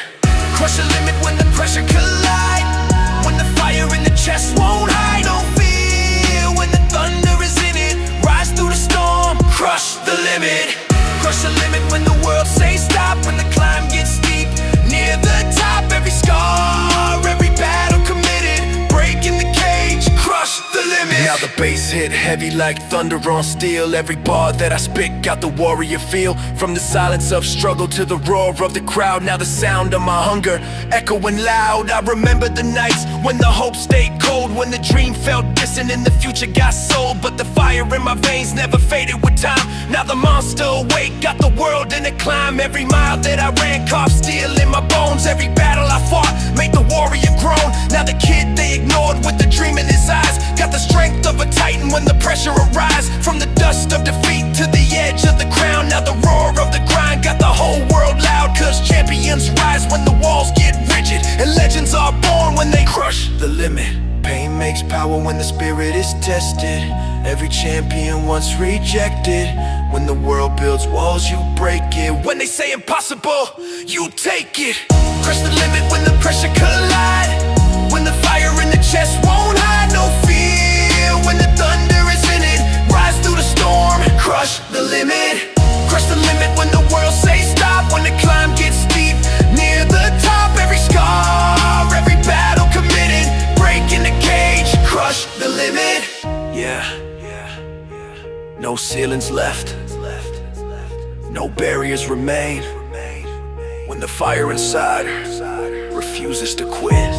Crush the limit when the pressure collide, when the fire in the chest won't hide. No fear when the thunder is in it, rise through the storm, crush the limit. Crush the limit when the world says stop, when the climb gets steep, near the top. Every scar, every battle committed, breaking the cage, crush the limit. Now the bass hit heavy like thunder on steel. Every bar that I spit got the warrior feel. From the silence of struggle to the roar of the crowd, now the sound of my hunger echoing loud. I remember the nights when the hope stayed cold, when the dream felt distant and the future got sold. But the fire in my veins never faded with time. Now the monster awake, got the world in a climb. Every mile that I ran carved steel in my bones. Every battle I fought made the warrior grown. Now the kid they ignored with the dream in his eyes got the strength of a titan when the pressure arrives. From the dust of defeat to the edge of the crown, now the roar of the grind got the whole world loud. Cause champions rise when the walls get rigid, and legends are born when they crush the limit. Pain makes power when the spirit is tested. Every champion once rejected. When the world builds walls, you break it. When they say impossible, you take it. Crush the limit when the pressure collide, when the fire in the chest won't hide. No fear when the thunder is in it, rise through the storm, crush the limit. Crush the limit when the world says stop, when the climb gets steep, near the top. Every scar, every battle committed, breaking the cage, crush the limit. Yeah, no ceilings left, no barriers remain. when the fire inside refuses to quit.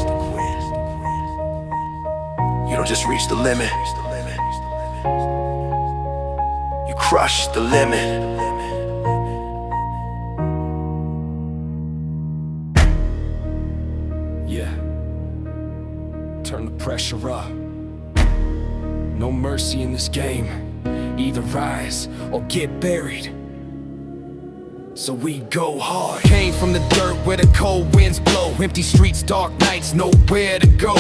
You don't just reach the limit, you crush the limit. Yeah, turn the pressure up. No mercy in this game. Either rise or get buried. So we go hard. Came from the dirt where the cold winds blow. Empty streets, dark nights, nowhere to go.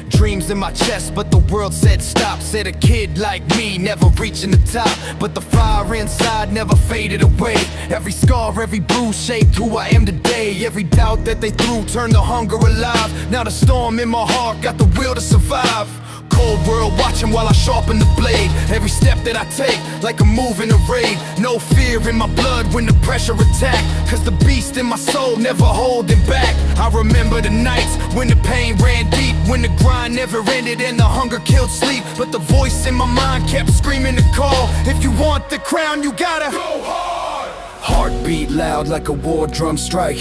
Dreams in my chest, but the world said stop. Said a kid like me, never reaching the top. But the fire inside never faded away. Every scar, every bruise shaped who I am today. Every doubt that they threw turned the hunger alive. Now the storm in my heart got the will to survive. Cold world watching while I sharpen the blade. Every step that I take, like a move in a raid. No fear in my blood when the pressure attack. Cause the beast in my soul never holding back. I remember the nights when the pain ran deep, when the grind never ended and the hunger killed sleep. But the voice in my mind kept screaming to call. If you want the crown, you gotta go hard. Heartbeat loud like a war drum strike.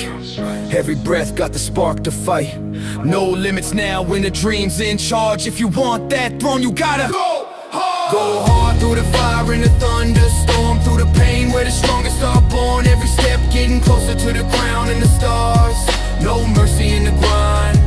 Every breath got the spark to fight. No limits now when the dream's in charge. If you want that throne, you gotta go hard. Go hard through the fire and the thunderstorm, through the pain where the strongest are born. Every step getting closer to the crown and the stars. No mercy in the grind.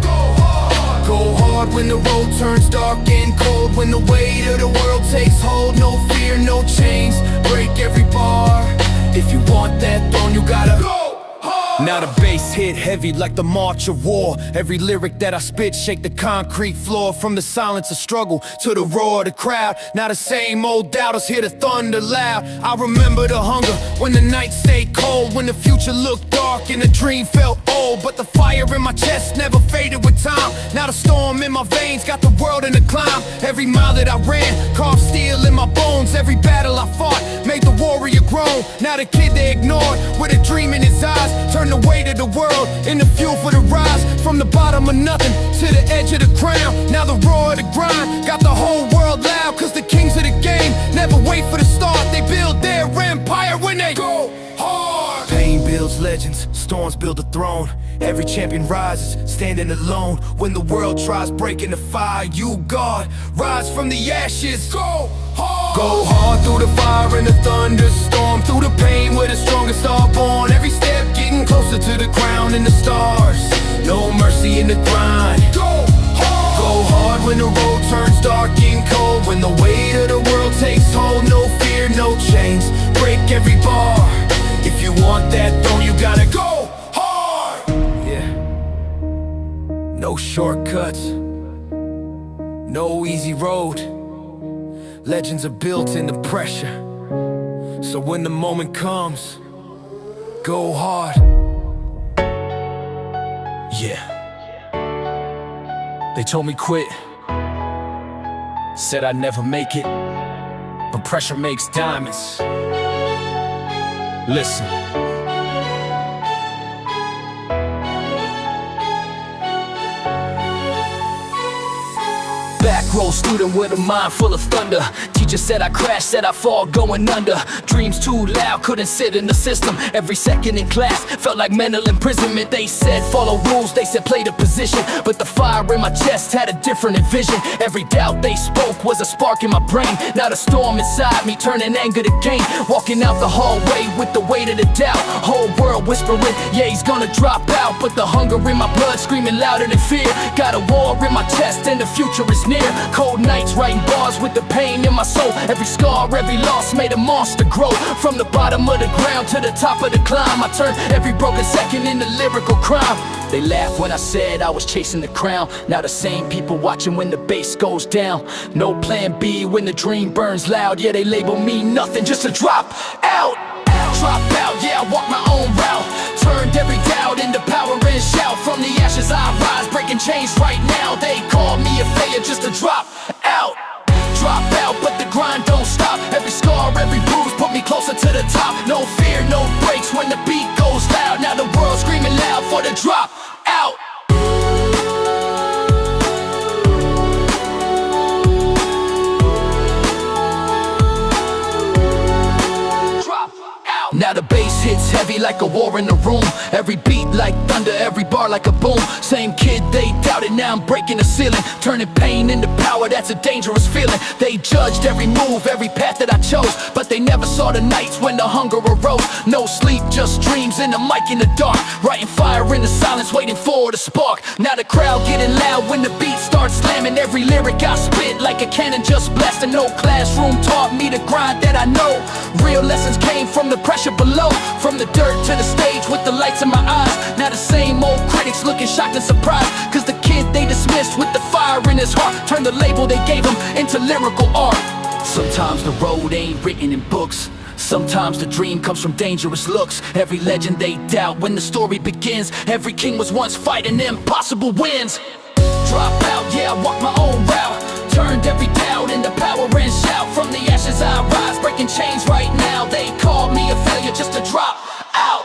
Go hard when the road turns dark and cold. When the weight of the world takes hold. No fear, no chains, break every bar. If you want that throne, you gotta go hard. Now the bass hit heavy like the march of war. Every lyric that I spit shake the concrete floor. From the silence of struggle to the roar of the crowd. Now the same old doubters hear the thunder loud. I remember the hunger when the night stayed cold. When the future looked dark and the dream felt old. But the fire in my chest never faded with time. Now the storm in my veins got the world in a climb. Every mile that I ran, carved steel in my bones. Every battle I fought made the warrior grown. Now the kid they ignored with a dream in his eyes turned the weight of the world into fuel for the rise. From the bottom of nothing to the edge of the crown. Now the roar of the grind got the whole world loud. Cause the kings of the game never wait for the start. They build their empire when they go hard. Pain builds legends, storms build a throne. Every champion rises, standing alone. When the world tries breaking the fire, you God, rise from the ashes. Go hard. Go hard through the fire and the thunderstorm. Through the pain where the strongest are born. Every step getting closer to the crown and the stars. No mercy in the grind. Go hard. Go hard when the road turns dark and cold. When the weight of the world takes hold. No fear, no chains, break every bar. If you want that throne, you gotta go hard. Yeah. No shortcuts, no easy road. Legends are built in the pressure. So when the moment comes, go hard. Yeah. They told me quit, said I'd never make it, but pressure makes diamonds. Listen. Back row student with a mind full of thunder. Teacher said I crashed, said I fall going under. Dreams too loud, couldn't sit in the system. Every second in class felt like mental imprisonment. They said follow rules, they said play the position. But the fire in my chest had a different vision. Every doubt they spoke was a spark in my brain. Now the storm inside me turning anger to gain. Walking out the hallway with the weight of the doubt. Whole world whispering, yeah he's gonna drop out. But the hunger in my blood screaming louder than fear. Got a war in my chest and the future is near. Cold nights writing bars with the pain in my soul. Every scar, every loss made a monster grow. From the bottom of the ground to the top of the climb, I turned every broken second into lyrical crime. They laughed when I said I was chasing the crown. Now the same people watching when the bass goes down. No plan B when the dream burns loud. Yeah, they label me nothing, just a drop out. Drop out, yeah, I walk my own route. Turned every doubt into power and shout. From the ashes I rise, breaking chains right now. They call me a failure, just a drop out. Drop out, but the grind don't stop. Every scar, every bruise put me closer to the top. No fear, no breaks when the beat goes loud. Now the world's screaming loud for the drop out. Now the bass hits heavy heavy like a war in the room. Every beat like thunder, every bar like a boom. Same kid they doubted, now I'm breaking the ceiling. Turning pain into power, that's a dangerous feeling. They judged every move, every path that I chose, but they never saw the nights when the hunger arose. No sleep, just dreams and a mic in the dark, writing fire in the silence, waiting for the spark. Now the crowd getting loud when the beat starts slamming. Every lyric I spit like a cannon just blasting. No classroom taught me the grind that I know. Real lessons came from the pressure below, from the dirt to the stage with the lights in my eyes. Now the same old critics looking shocked and surprised, cause the kid they dismissed with the fire in his heart turned the label they gave him into lyrical art. Sometimes the road ain't written in books, sometimes the dream comes from dangerous looks. Every legend they doubt when the story begins. Every king was once fighting impossible wins. Drop out, yeah, I walk my own route. Turned every doubt into power and shout. From the ashes I rise, breaking chains right now. They call me a failure just to drop out.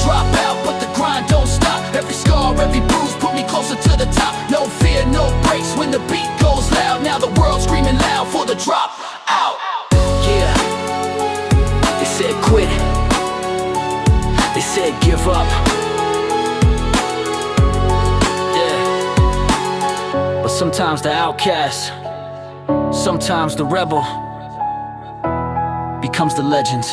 Drop out, but the grind don't stop. Every scar, every bruise put me closer to the top. No fear, no breaks when the beat goes loud. Now the world's screaming loud for the drop out. Yeah, they said quit, they said give up. Yeah, but sometimes the outcast, sometimes the rebel becomes the legend.